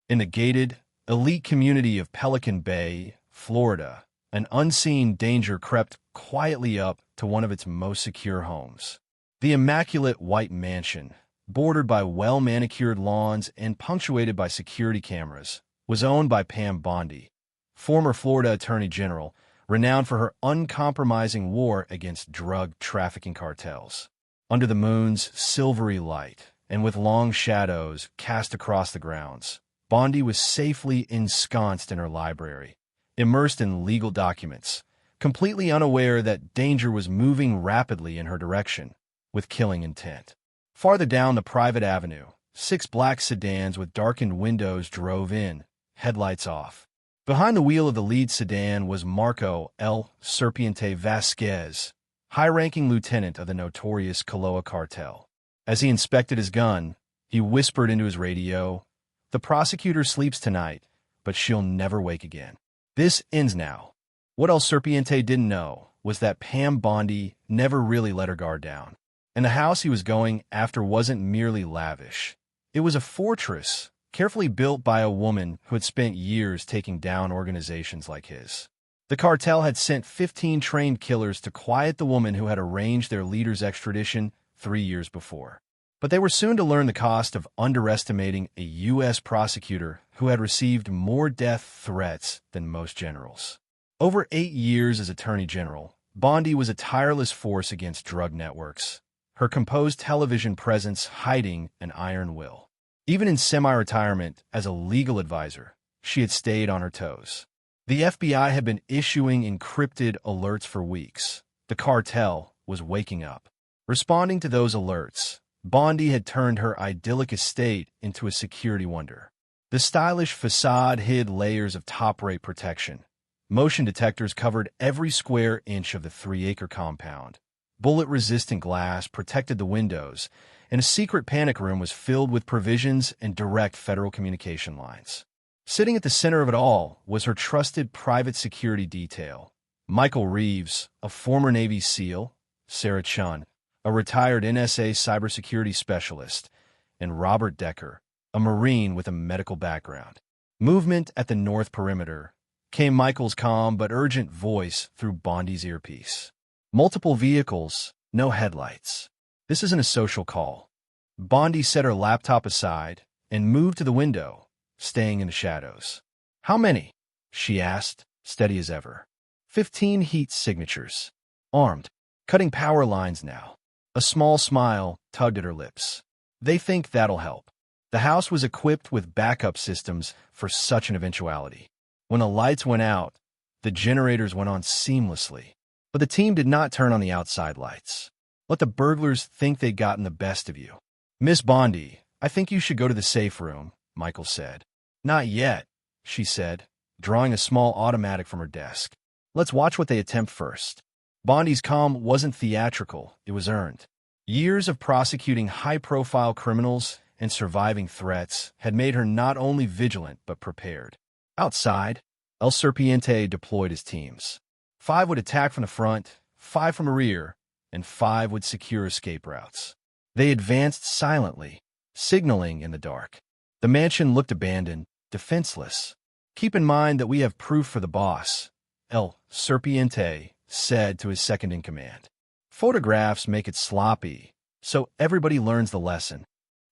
In the gated, elite community of Pelican Bay, Florida, an unseen danger crept quietly up to one of its most secure homes. The immaculate white mansion, bordered by well-manicured lawns and punctuated by security cameras, was owned by Pam Bondi, former Florida Attorney General, renowned for her uncompromising war against drug trafficking cartels. Under the moon's silvery light, and with long shadows cast across the grounds, Bondi was safely ensconced in her library, immersed in legal documents, completely unaware that danger was moving rapidly in her direction, with killing intent. Farther down the private avenue, 6 black sedans with darkened windows drove in, headlights off. Behind the wheel of the lead sedan was Marco El Serpiente Vasquez, high-ranking lieutenant of the notorious Cartel. As he inspected his gun, he whispered into his radio, "The prosecutor sleeps tonight, but she'll never wake again. This ends now." What El Serpiente didn't know was that Pam Bondi never really let her guard down. And the house he was going after wasn't merely lavish. It was a fortress, carefully built by a woman who had spent years taking down organizations like his. The cartel had sent 15 trained killers to quiet the woman who had arranged their leader's extradition 3 years before. But they were soon to learn the cost of underestimating a U.S. prosecutor who had received more death threats than most generals. Over 8 years as Attorney General, Bondi was a tireless force against drug networks, her composed television presence hiding an iron will. Even in semi-retirement as a legal advisor, she had stayed on her toes. The FBI had been issuing encrypted alerts for weeks. The cartel was waking up. Responding to those alerts, Bondi had turned her idyllic estate into a security wonder. The stylish facade hid layers of top-rate protection. Motion detectors covered every square inch of the 3-acre compound. Bullet-resistant glass protected the windows, and a secret panic room was filled with provisions and direct federal communication lines. Sitting at the center of it all was her trusted private security detail. Michael Reeves, a former Navy SEAL, Sarah Chun, a retired NSA cybersecurity specialist, and Robert Decker, a Marine with a medical background. Movement at the north perimeter came Michael's calm but urgent voice through Bondi's earpiece. "Multiple vehicles, no headlights. This isn't a social call." Bondi set her laptop aside and moved to the window, staying in the shadows. "How many?" she asked, steady as ever. 15 heat signatures. Armed. Cutting power lines now. A small smile tugged at her lips. "They think that'll help." The house was equipped with backup systems for such an eventuality. When the lights went out, the generators went on seamlessly. But the team did not turn on the outside lights. Let the burglars think they'd gotten the best of you. "Miss Bondi, I think you should go to the safe room," Michael said. "Not yet," she said, drawing a small automatic from her desk. "Let's watch what they attempt first." Bondi's calm wasn't theatrical, it was earned. Years of prosecuting high-profile criminals and surviving threats had made her not only vigilant but prepared. Outside, El Serpiente deployed his teams. 5 would attack from the front, 5 from the rear, and 5 would secure escape routes. They advanced silently, signaling in the dark. The mansion looked abandoned, defenseless. "Keep in mind that we have proof for the boss," El Serpiente said to his second-in-command. "Photographs make it sloppy, so everybody learns the lesson."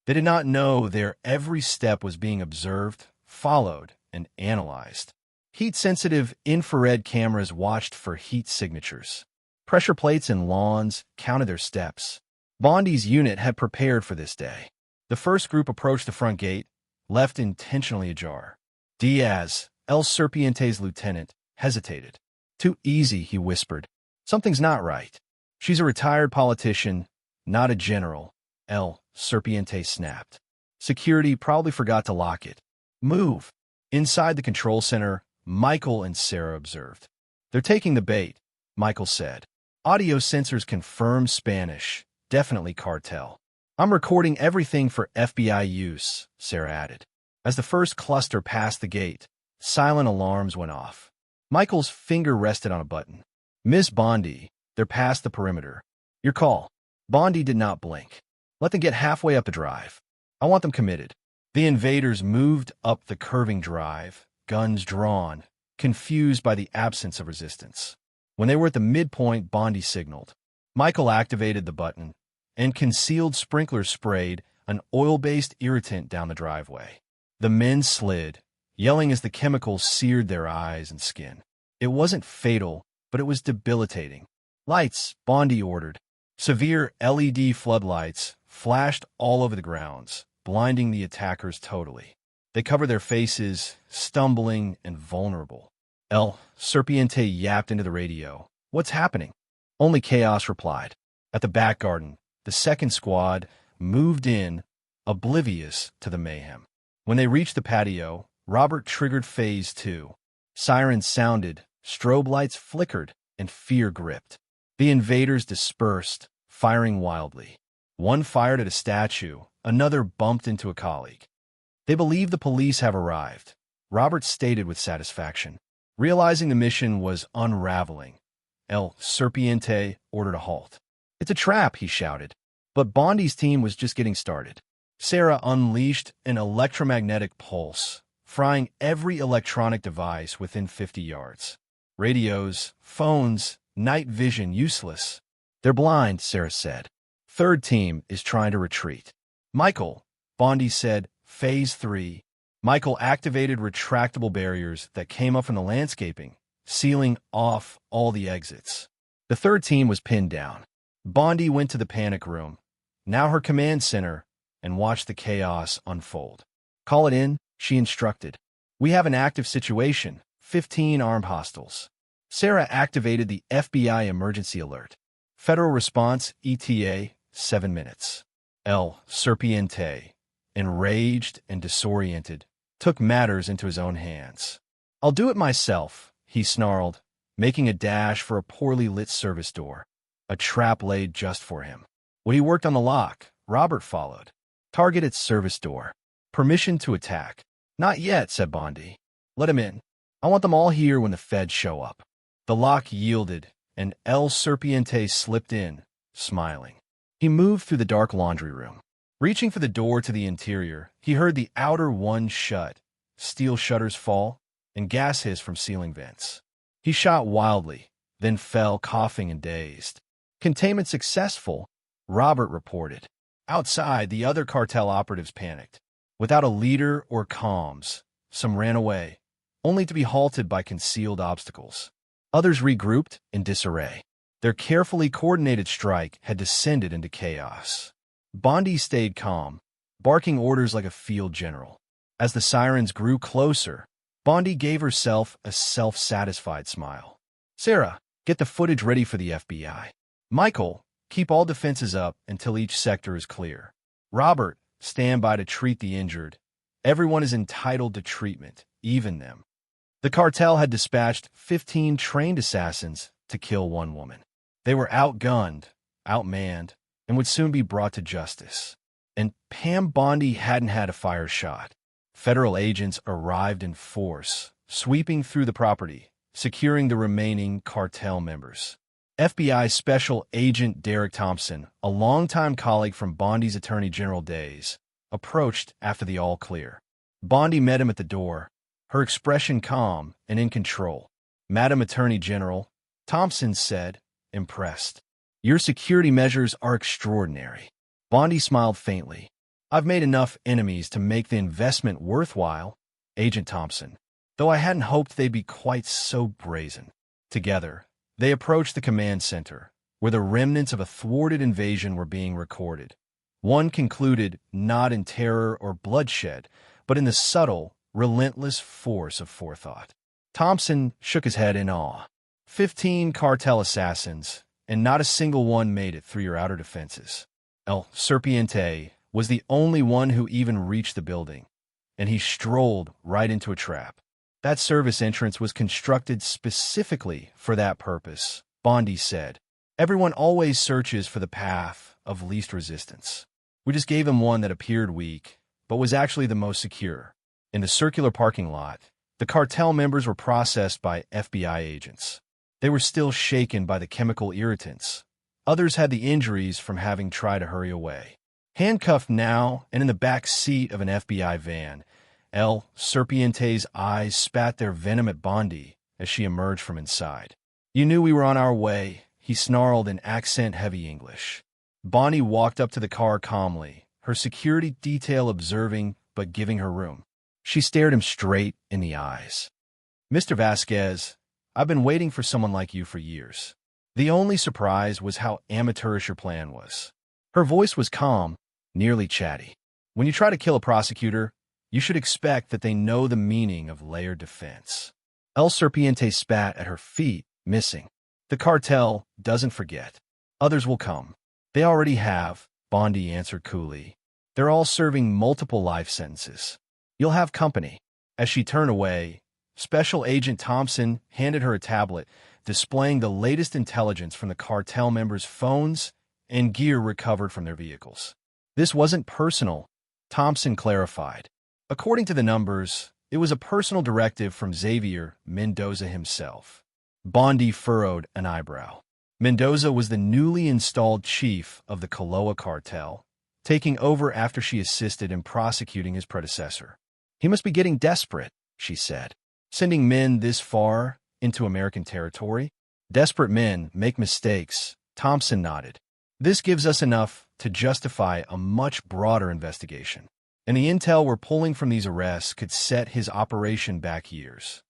They did not know their every step was being observed, followed, and analyzed. Heat-sensitive infrared cameras watched for heat signatures. Pressure plates and lawns counted their steps. Bondi's unit had prepared for this day. The first group approached the front gate, left intentionally ajar. Diaz, El Serpiente's lieutenant, hesitated. "Too easy," he whispered. "Something's not right." "She's a retired politician, not a general," El Serpiente snapped. "Security probably forgot to lock it. Move." Inside the control center, Michael and Sarah observed. "They're taking the bait," Michael said. "Audio sensors confirm Spanish, definitely cartel." "I'm recording everything for FBI use," Sarah added. As the first cluster passed the gate, silent alarms went off. Michael's finger rested on a button. "Miss Bondi, they're past the perimeter. Your call." Bondi did not blink. "Let them get halfway up the drive. I want them committed." The invaders moved up the curving drive, guns drawn, confused by the absence of resistance. When they were at the midpoint, Bondi signaled. Michael activated the button, and concealed sprinklers sprayed an oil-based irritant down the driveway. The men slid, yelling as the chemicals seared their eyes and skin. It wasn't fatal, but it was debilitating. Lights, Bondi ordered. Severe LED floodlights flashed all over the grounds, blinding the attackers totally. They covered their faces, stumbling and vulnerable. El Serpiente yapped into the radio. "What's happening?" Only chaos replied. At the back garden, the second squad moved in, oblivious to the mayhem. When they reached the patio, Robert triggered Phase 2. Sirens sounded, strobe lights flickered, and fear gripped. The invaders dispersed, firing wildly. One fired at a statue, another bumped into a colleague. "They believe the police have arrived," Robert stated with satisfaction. Realizing the mission was unraveling, El Serpiente ordered a halt. "It's a trap," he shouted. But Bondi's team was just getting started. Sarah unleashed an electromagnetic pulse, frying every electronic device within 50 yards. Radios, phones, night vision useless. "They're blind," Sarah said. "Third team is trying to retreat." "Michael," Bondi said, Phase 3. Michael activated retractable barriers that came up from the landscaping, sealing off all the exits. The third team was pinned down. Bondi went to the panic room, now her command center, and watched the chaos unfold. "Call it in," she instructed. "We have an active situation, 15 armed hostiles." Sarah activated the FBI emergency alert. Federal response, ETA, 7 minutes. El Serpiente, enraged and disoriented, took matters into his own hands. "I'll do it myself," he snarled, making a dash for a poorly lit service door. A trap laid just for him. When he worked on the lock, Robert followed. "Target its service door. Permission to attack." "Not yet," said Bondi. "Let him in. I want them all here when the feds show up." The lock yielded, and El Serpiente slipped in, smiling. He moved through the dark laundry room. Reaching for the door to the interior, he heard the outer one shut, steel shutters fall, and gas hiss from ceiling vents. He shot wildly, then fell coughing and dazed. "Containment successful," Robert reported. Outside, the other cartel operatives panicked. Without a leader or comms, some ran away, only to be halted by concealed obstacles. Others regrouped in disarray. Their carefully coordinated strike had descended into chaos. Bondi stayed calm, barking orders like a field general. As the sirens grew closer, Bondi gave herself a self-satisfied smile. "Sarah, get the footage ready for the FBI. Michael, keep all defenses up until each sector is clear. Robert, stand by to treat the injured. Everyone is entitled to treatment, even them." The cartel had dispatched 15 trained assassins to kill one woman. They were outgunned, outmanned, and would soon be brought to justice. And Pam Bondi hadn't had a fire shot. Federal agents arrived in force, sweeping through the property, securing the remaining cartel members. FBI Special Agent Derek Thompson, a longtime colleague from Bondi's Attorney General days, approached after the all-clear. Bondi met him at the door, her expression calm and in control. "Madam Attorney General," Thompson said, impressed. "Your security measures are extraordinary." Bondi smiled faintly. "I've made enough enemies to make the investment worthwhile, Agent Thompson, though I hadn't hoped they'd be quite so brazen." Together, they approached the command center, where the remnants of a thwarted invasion were being recorded. One concluded not in terror or bloodshed, but in the subtle, relentless force of forethought. Thompson shook his head in awe. 15 cartel assassins, and not a single one made it through your outer defenses. El Serpiente was the only one who even reached the building, and he strolled right into a trap. That service entrance was constructed specifically for that purpose, Bondi said. "Everyone always searches for the path of least resistance. We just gave him one that appeared weak, but was actually the most secure." In the circular parking lot, the cartel members were processed by FBI agents. They were still shaken by the chemical irritants. Others had the injuries from having tried to hurry away. Handcuffed now and in the back seat of an FBI van, El Serpiente's eyes spat their venom at Bondi as she emerged from inside. "You knew we were on our way," he snarled in accent-heavy English. Bondi walked up to the car calmly, her security detail observing but giving her room. She stared him straight in the eyes. "Mr. Vasquez, I've been waiting for someone like you for years." The only surprise was how amateurish her plan was. Her voice was calm, nearly chatty. When you try to kill a prosecutor, you should expect that they know the meaning of layered defense. El Serpiente spat at her feet, missing. "The cartel doesn't forget. Others will come." "They already have," Bondi answered coolly. "They're all serving multiple life sentences. You'll have company." As she turned away, Special Agent Thompson handed her a tablet displaying the latest intelligence from the cartel members' phones and gear recovered from their vehicles. "This wasn't personal," Thompson clarified. "According to the numbers, it was a personal directive from Xavier Mendoza himself." Bondi furrowed an eyebrow. Mendoza was the newly installed chief of the Kaloa cartel, taking over after she assisted in prosecuting his predecessor. "He must be getting desperate," she said. "Sending men this far into American territory?" "Desperate men make mistakes," Thompson nodded. "This gives us enough to justify a much broader investigation. And the intel we're pulling from these arrests could set his operation back years."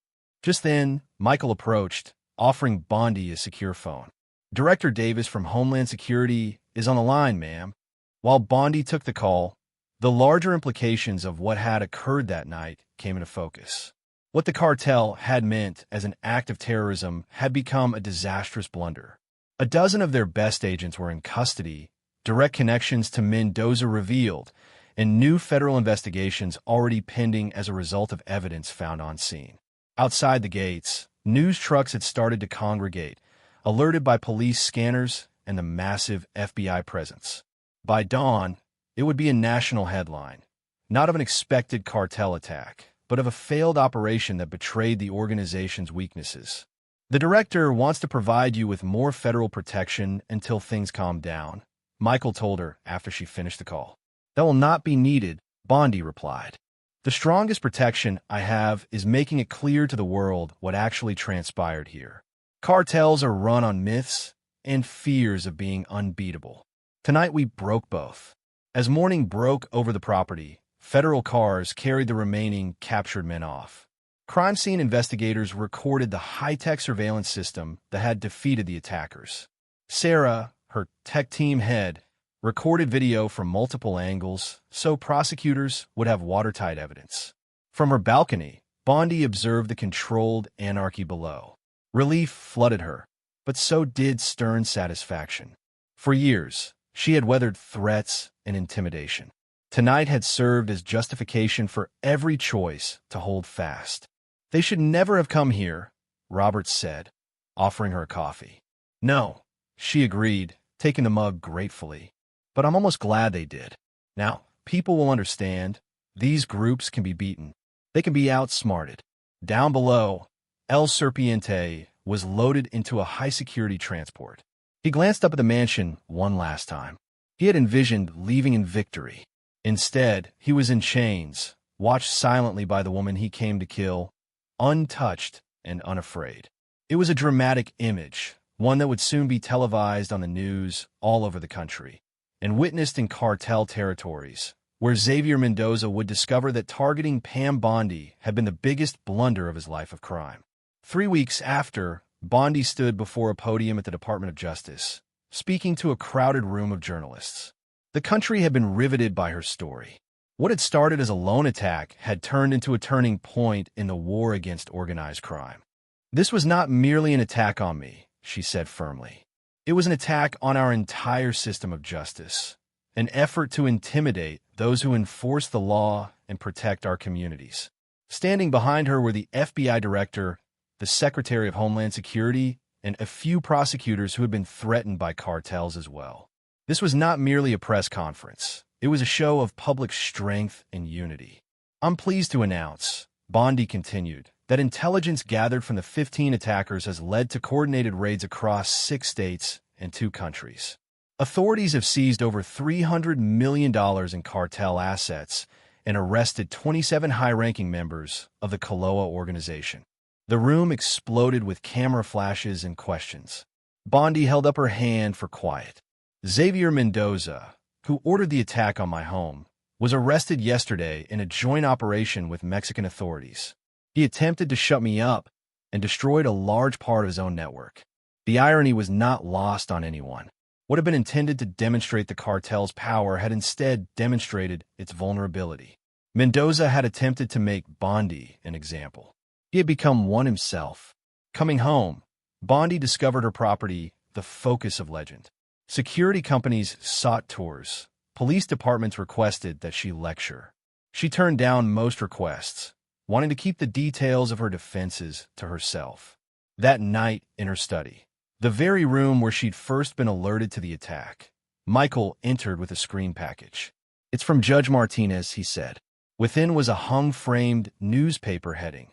Just then, Michael approached, offering Bondi a secure phone. "Director Davis from Homeland Security is on the line, ma'am." While Bondi took the call, the larger implications of what had occurred that night came into focus. What the cartel had meant as an act of terrorism had become a disastrous blunder. A dozen of their best agents were in custody, direct connections to Mendoza revealed, and new federal investigations already pending as a result of evidence found on scene. Outside the gates, news trucks had started to congregate, alerted by police scanners and the massive FBI presence. By dawn, it would be a national headline, not of an expected cartel attack, but of a failed operation that betrayed the organization's weaknesses. "The director wants to provide you with more federal protection until things calm down," Michael told her after she finished the call. "That will not be needed," Bondi replied. "The strongest protection I have is making it clear to the world what actually transpired here. Cartels are run on myths and fears of being unbeatable. Tonight we broke both." As morning broke over the property, federal cars carried the remaining captured men off. Crime scene investigators recorded the high-tech surveillance system that had defeated the attackers. Sarah, her tech team head, recorded video from multiple angles so prosecutors would have watertight evidence. From her balcony, Bondi observed the controlled anarchy below. Relief flooded her, but so did stern satisfaction. For years, she had weathered threats and intimidation. Tonight had served as justification for every choice to hold fast. "They should never have come here," Roberts said, offering her a coffee. "No," she agreed, taking the mug gratefully. "But I'm almost glad they did. Now, people will understand. These groups can be beaten. They can be outsmarted." Down below, El Serpiente was loaded into a high-security transport. He glanced up at the mansion one last time. He had envisioned leaving in victory. Instead, he was in chains, watched silently by the woman he came to kill, untouched and unafraid. It was a dramatic image, one that would soon be televised on the news all over the country, and witnessed in cartel territories, where Xavier Mendoza would discover that targeting Pam Bondi had been the biggest blunder of his life of crime. 3 weeks after, Bondi stood before a podium at the Department of Justice, speaking to a crowded room of journalists. The country had been riveted by her story. What had started as a lone attack had turned into a turning point in the war against organized crime. "This was not merely an attack on me," she said firmly. "It was an attack on our entire system of justice, an effort to intimidate those who enforce the law and protect our communities." Standing behind her were the FBI director, the Secretary of Homeland Security, and a few prosecutors who had been threatened by cartels as well. This was not merely a press conference. It was a show of public strength and unity. "I'm pleased to announce," Bondi continued, "that intelligence gathered from the 15 attackers has led to coordinated raids across 6 states and 2 countries. Authorities have seized over $300 million in cartel assets and arrested 27 high-ranking members of the Kaloa organization. The room exploded with camera flashes and questions. Bondi held up her hand for quiet. Xavier Mendoza, who ordered the attack on my home, was arrested yesterday in a joint operation with Mexican authorities. He attempted to shut me up and destroyed a large part of his own network. The irony was not lost on anyone. What had been intended to demonstrate the cartel's power had instead demonstrated its vulnerability. Mendoza had attempted to make Bondi an example. He had become one himself. Coming home, Bondi discovered her property the focus of legend. Security companies sought tours. Police departments requested that she lecture. She turned down most requests, wanting to keep the details of her defenses to herself. That night in her study, the very room where she'd first been alerted to the attack, Michael entered with a screen package. "It's from Judge Martinez," he said. Within was a hung-framed newspaper heading.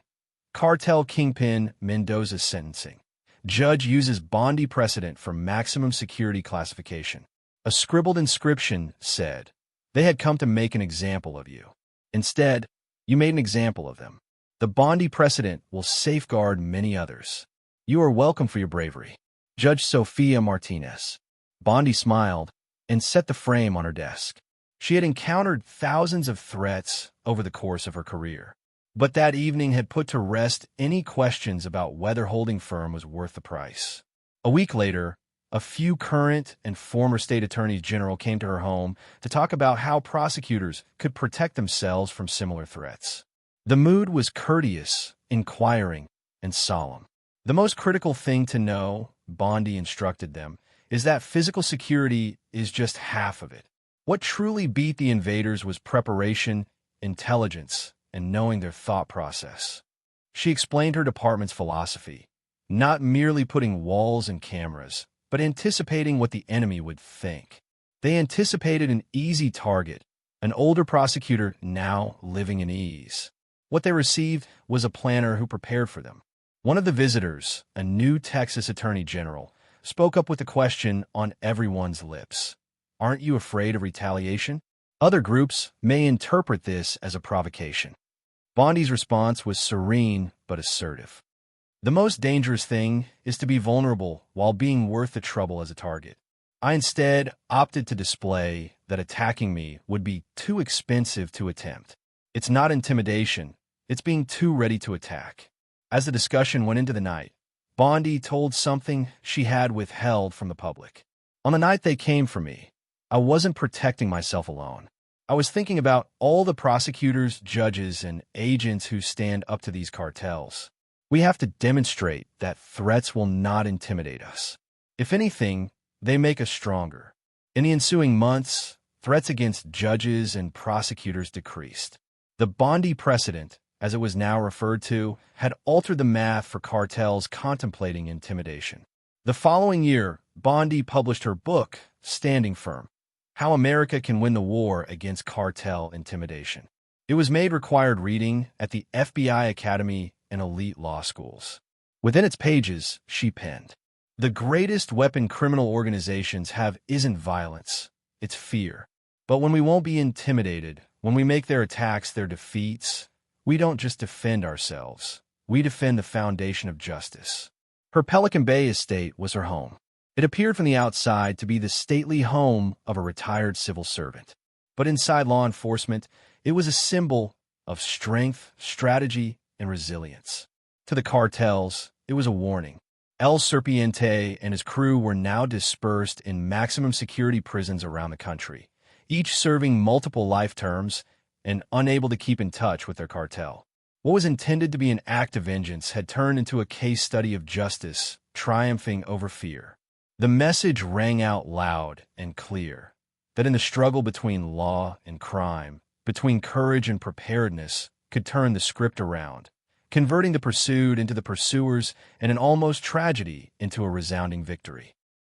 Cartel Kingpin Mendoza's sentencing. Judge uses Bondi precedent for maximum security classification. A scribbled inscription said, "They had come to make an example of you. Instead, you made an example of them. The Bondi precedent will safeguard many others. You are welcome for your bravery. Judge Sofia Martinez." Bondi smiled and set the frame on her desk. She had encountered thousands of threats over the course of her career, but that evening had put to rest any questions about whether holding firm was worth the price. A week later, a few current and former state attorneys general came to her home to talk about how prosecutors could protect themselves from similar threats. The mood was courteous, inquiring, and solemn. "The most critical thing to know," Bondi instructed them, "is that physical security is just half of it. What truly beat the invaders was preparation, intelligence, and knowing their thought process." She explained her department's philosophy, not merely putting walls and cameras, but anticipating what the enemy would think. They anticipated an easy target, an older prosecutor now living in ease. What they received was a planner who prepared for them. One of the visitors, a new Texas attorney general, spoke up with a question on everyone's lips. "Aren't you afraid of retaliation? Other groups may interpret this as a provocation." Bondi's response was serene but assertive. "The most dangerous thing is to be vulnerable while being worth the trouble as a target. I instead opted to display that attacking me would be too expensive to attempt. It's not intimidation, it's being too ready to attack." As the discussion went into the night, Bondi told something she had withheld from the public. "On the night they came for me, I wasn't protecting myself alone. I was thinking about all the prosecutors, judges, and agents who stand up to these cartels. We have to demonstrate that threats will not intimidate us. If anything, they make us stronger." In the ensuing months, threats against judges and prosecutors decreased. The Bondi precedent, as it was now referred to, had altered the math for cartels contemplating intimidation. The following year, Bondi published her book, Standing Firm: How America Can Win the War Against Cartel Intimidation. It was made required reading at the FBI Academy and elite law schools. Within its pages, she penned, "The greatest weapon criminal organizations have isn't violence, it's fear. But when we won't be intimidated, when we make their attacks their defeats, we don't just defend ourselves, we defend the foundation of justice." Her Pelican Bay estate was her home. It appeared from the outside to be the stately home of a retired civil servant. But inside law enforcement, it was a symbol of strength, strategy, and resilience. To the cartels, it was a warning. El Serpiente and his crew were now dispersed in maximum security prisons around the country, each serving multiple life terms and unable to keep in touch with their cartel. What was intended to be an act of vengeance had turned into a case study of justice, triumphing over fear. The message rang out loud and clear that in the struggle between law and crime, between courage and preparedness, could turn the script around, converting the pursued into the pursuers and an almost tragedy into a resounding victory.